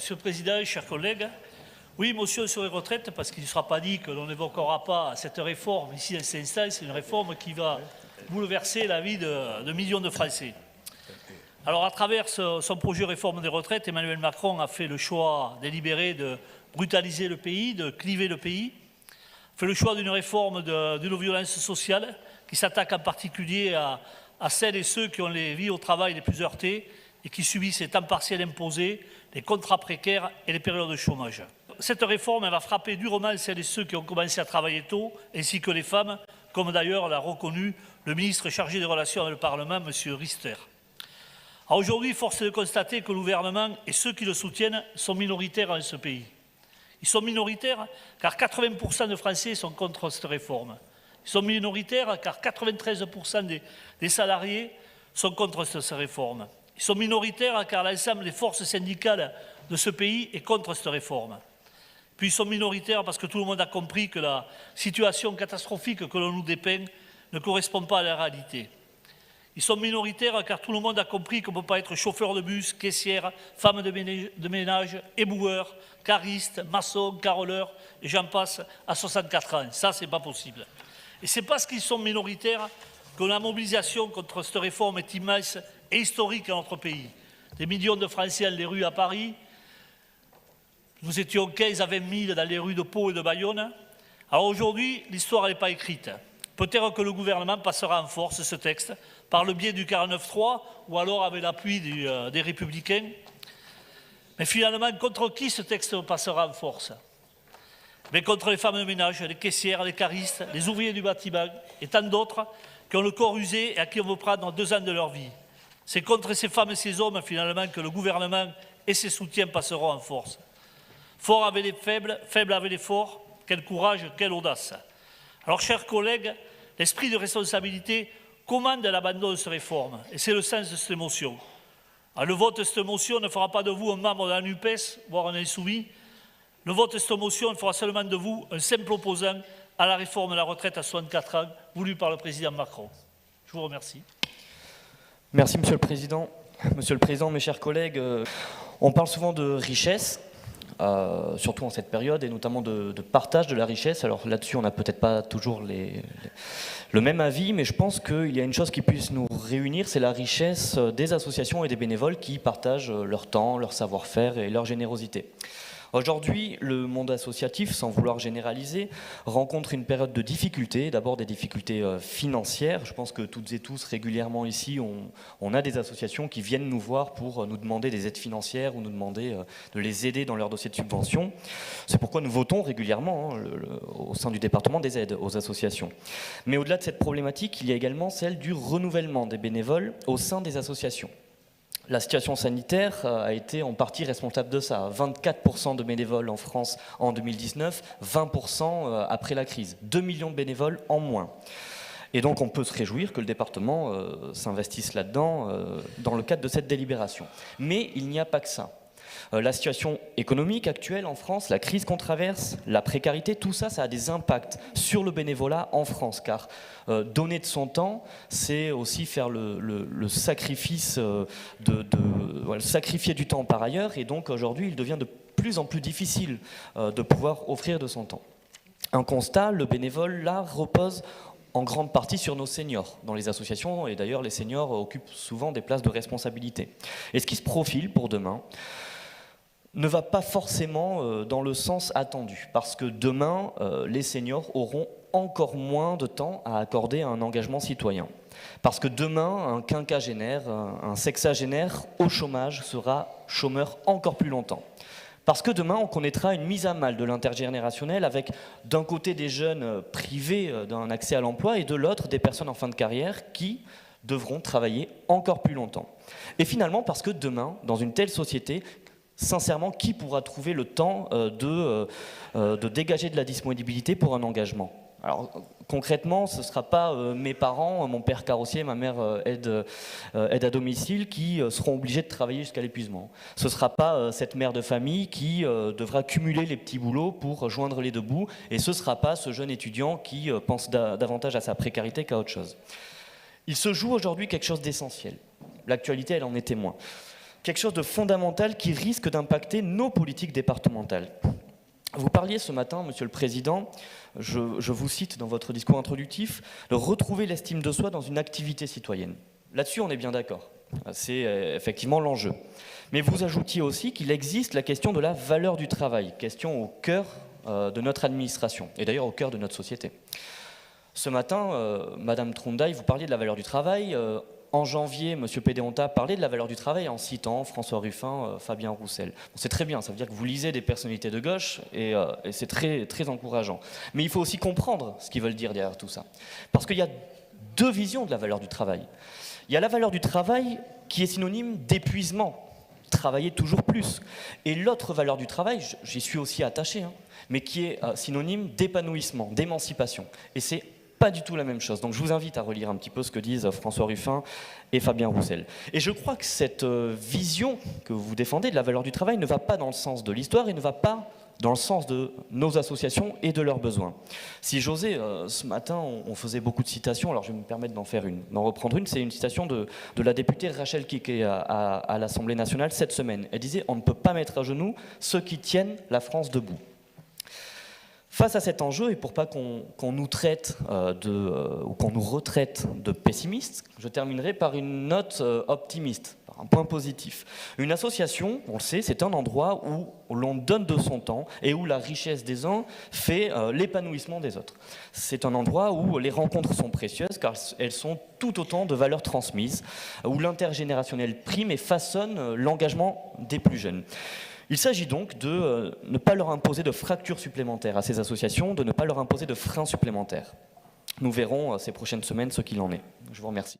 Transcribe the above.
Monsieur le Président, chers collègues, oui, motion sur les retraites, parce qu'il ne sera pas dit que l'on n'évoquera pas cette réforme ici à cet instant. C'est une réforme qui va bouleverser la vie de millions de Français. Alors, à travers son projet de réforme des retraites, Emmanuel Macron a fait le choix délibéré de brutaliser le pays, de cliver le pays, fait le choix d'une réforme d'une violence sociale qui s'attaque en particulier à celles et ceux qui ont les vies au travail les plus heurtées et qui subissent les temps partiels imposés, les contrats précaires et les périodes de chômage. Cette réforme elle va frapper durement celles et ceux qui ont commencé à travailler tôt, ainsi que les femmes, comme d'ailleurs l'a reconnu le ministre chargé des Relations avec le Parlement, M. Riester. Aujourd'hui, force est de constater que le gouvernement et ceux qui le soutiennent sont minoritaires dans ce pays. Ils sont minoritaires car 80% de Français sont contre cette réforme. Ils sont minoritaires car 93% des salariés sont contre cette réforme. Ils sont minoritaires car l'ensemble des forces syndicales de ce pays est contre cette réforme. Puis ils sont minoritaires parce que tout le monde a compris que la situation catastrophique que l'on nous dépeint ne correspond pas à la réalité. Ils sont minoritaires car tout le monde a compris qu'on ne peut pas être chauffeur de bus, caissière, femme de ménage, éboueur, cariste, maçon, caroleur, et j'en passe à 64 ans. Ça, c'est pas possible. Et c'est parce qu'ils sont minoritaires que la mobilisation contre cette réforme est immense et historique dans notre pays. Des millions de Français dans les rues à Paris. Nous étions 15 à 20 000 dans les rues de Pau et de Bayonne. Alors aujourd'hui, l'histoire n'est pas écrite. Peut-être que le gouvernement passera en force ce texte par le biais du 49.3 ou alors avec l'appui des Républicains. Mais finalement, contre qui ce texte passera en force? Mais contre les femmes de ménage, les caissières, les caristes, les ouvriers du bâtiment et tant d'autres qui ont le corps usé et à qui on veut prendre 2 ans de leur vie. C'est contre ces femmes et ces hommes finalement que le gouvernement et ses soutiens passeront en force. Fort avec les faibles, faibles avec les forts, quel courage, quelle audace. Alors, chers collègues, l'esprit de responsabilité commande l'abandon de cette réforme, et c'est le sens de cette motion. Alors, le vote de cette motion ne fera pas de vous un membre de la NUPES, voire un insoumis. Le vote de cette motion fera seulement de vous un simple opposant à la réforme de la retraite à 64 ans, voulue par le président Macron. Je vous remercie. Merci, Monsieur le Président. Monsieur le Président, mes chers collègues, on parle souvent de richesse. Surtout en cette période, et notamment de partage de la richesse. Alors là-dessus, on n'a peut-être pas toujours le même avis, mais je pense qu'il y a une chose qui puisse nous réunir, c'est la richesse des associations et des bénévoles qui partagent leur temps, leur savoir-faire et leur générosité. Aujourd'hui, le monde associatif, sans vouloir généraliser, rencontre une période de difficultés, d'abord des difficultés financières. Je pense que toutes et tous, régulièrement ici, on a des associations qui viennent nous voir pour nous demander des aides financières ou nous demander de les aider dans leur dossier de subvention. C'est pourquoi nous votons régulièrement au sein du département des aides aux associations. Mais au-delà de cette problématique, il y a également celle du renouvellement des bénévoles au sein des associations. La situation sanitaire a été en partie responsable de ça. 24% de bénévoles en France en 2019, 20% après la crise. 2 millions de bénévoles en moins. Et donc on peut se réjouir que le département s'investisse là-dedans dans le cadre de cette délibération. Mais il n'y a pas que ça. La situation économique actuelle en France, la crise qu'on traverse, la précarité, tout ça, ça a des impacts sur le bénévolat en France, car donner de son temps, c'est aussi faire le sacrifice sacrifier du temps par ailleurs, et donc aujourd'hui, il devient de plus en plus difficile de pouvoir offrir de son temps. Un constat, le bénévole, là, repose en grande partie sur nos seniors dans les associations, et d'ailleurs les seniors occupent souvent des places de responsabilité. Et ce qui se profile pour demain ne va pas forcément dans le sens attendu, parce que demain, les seniors auront encore moins de temps à accorder à un engagement citoyen. Parce que demain, un quinquagénaire, un sexagénaire au chômage sera chômeur encore plus longtemps. Parce que demain, on connaîtra une mise à mal de l'intergénérationnel avec d'un côté des jeunes privés d'un accès à l'emploi et de l'autre des personnes en fin de carrière qui devront travailler encore plus longtemps. Et finalement, parce que demain, dans une telle société, sincèrement, qui pourra trouver le temps de dégager de la disponibilité pour un engagement? Alors concrètement, ce ne sera pas mes parents, mon père carrossier, ma mère aide à domicile, qui seront obligés de travailler jusqu'à l'épuisement. Ce ne sera pas cette mère de famille qui devra cumuler les petits boulots pour joindre les deux bouts, et ce ne sera pas ce jeune étudiant qui pense davantage à sa précarité qu'à autre chose. Il se joue aujourd'hui quelque chose d'essentiel. L'actualité, elle en est témoin. quelque chose de fondamental qui risque d'impacter nos politiques départementales. Vous parliez ce matin, Monsieur le Président, je vous cite dans votre discours introductif, de retrouver l'estime de soi dans une activité citoyenne. Là-dessus, on est bien d'accord. C'est effectivement l'enjeu. Mais vous ajoutiez aussi qu'il existe la question de la valeur du travail, question au cœur de notre administration, et d'ailleurs au cœur de notre société. Ce matin, Madame Trundaï, vous parliez de la valeur du travail. En janvier, Monsieur Pédéonta parlait de la valeur du travail en citant François Ruffin, Fabien Roussel. Bon, c'est très bien, ça veut dire que vous lisez des personnalités de gauche et c'est très, très encourageant. Mais il faut aussi comprendre ce qu'ils veulent dire derrière tout ça. Parce qu'il y a deux visions de la valeur du travail. Il y a la valeur du travail qui est synonyme d'épuisement, travailler toujours plus. Et l'autre valeur du travail, j'y suis aussi attaché, hein, mais qui est synonyme d'épanouissement, d'émancipation. Et c'est pas du tout la même chose. Donc je vous invite à relire un petit peu ce que disent François Ruffin et Fabien Roussel. Et je crois que cette vision que vous défendez de la valeur du travail ne va pas dans le sens de l'histoire et ne va pas dans le sens de nos associations et de leurs besoins. Si j'osais, ce matin, on faisait beaucoup de citations, alors je vais me permettre d'en reprendre une, c'est une citation de la députée Rachel Keke à l'Assemblée nationale cette semaine. Elle disait « On ne peut pas mettre à genoux ceux qui tiennent la France debout ». Face à cet enjeu, et pour pas qu'on nous traite ou qu'on nous retraite de pessimistes, je terminerai par une note optimiste, par un point positif. Une association, on le sait, c'est un endroit où l'on donne de son temps et où la richesse des uns fait l'épanouissement des autres. C'est un endroit où les rencontres sont précieuses car elles sont tout autant de valeurs transmises, où l'intergénérationnel prime et façonne l'engagement des plus jeunes. Il s'agit donc de ne pas leur imposer de fractures supplémentaires à ces associations, de ne pas leur imposer de freins supplémentaires. Nous verrons ces prochaines semaines ce qu'il en est. Je vous remercie.